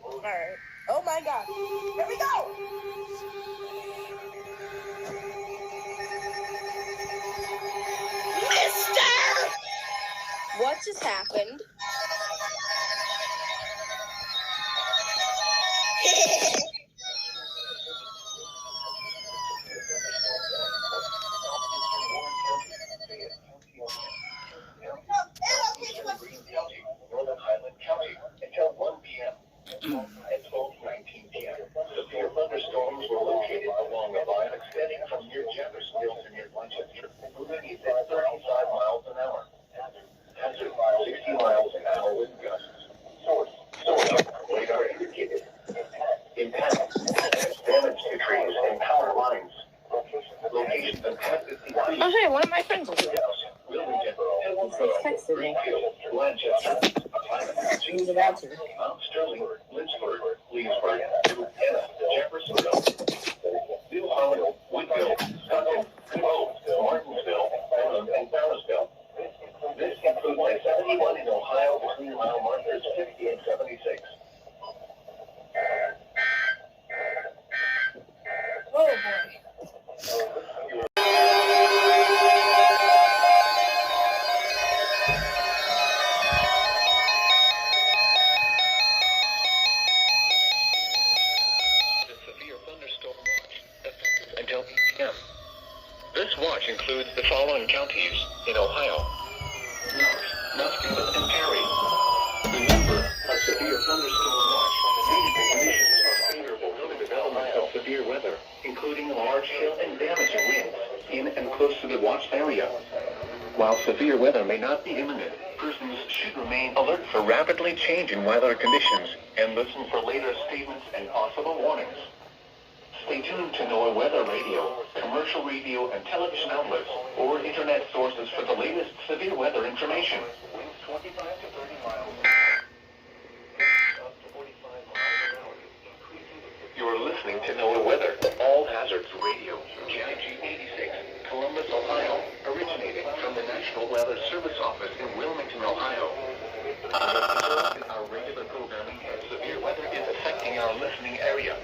Alright. Oh my god. Here we go! Mister! What just happened? Until 1 p.m. At 12:19 p.m. Severe thunderstorms were located along a line extending from near Jeffersonville to near Winchester, moving at 35 miles an hour. Hazard 60 miles an hour with gusts. Source radar indicated. Impact. Damage to trees and power lines. Location impacted. Oh hey, one of my friends will do it. Wilmington. He's texted me. Blanchester. He's about to. Mount Sterling, Lynchburg, Leesburg, Anna, Jeffersonville, New Holland, Woodville, Stockton, Cologne, Martinsville, and Barnesville. This includes I-71 in Ohio between mile markers 50 and 76. Oh boy. Until p.m. This watch includes the following counties in Ohio: Muscatine and Perry. Remember, a severe thunderstorm watch. These conditions are favorable for the development of severe weather, including large hail and damaging winds in and close to the watched area. While severe weather may not be imminent, persons should remain alert for rapidly changing weather conditions and listen for later statements and possible warnings. Stay tuned to NOAA Weather Radio, commercial radio and television outlets, or internet sources for the latest severe weather information. Winds 25 to 30 miles. Up to 45 miles an hour. You are listening to NOAA Weather, All Hazards Radio, KIG86, Columbus, Ohio, originating from the National Weather Service Office in Wilmington, Ohio. Our regular programming and severe weather is affecting our listening area.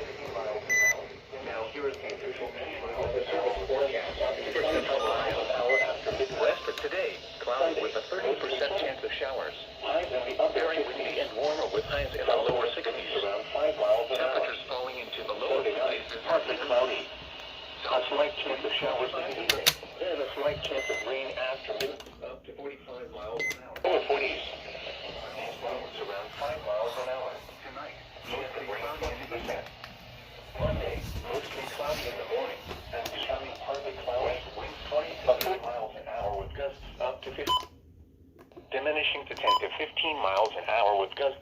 Now here is the official National Weather Service forecast for Central Ohio, hour after midwest for today. Cloudy with a 30% chance of showers. Highs will be very windy and warmer with highs in the lower 60s. Around 5 miles an hour. Temperatures falling into the lower 50s and partly cloudy. A slight chance of showers in the evening. Then a slight chance of rain after midnight. Up to 45 miles an hour. Lower 40s. Winds around 5 miles an hour. Tonight, mostly cloudy and percent. Monday, mostly cloudy in the morning, and sunny, partly cloudy, winds 20 to 30 miles an hour with gusts up to 50, diminishing to 10 to 15 miles an hour with gusts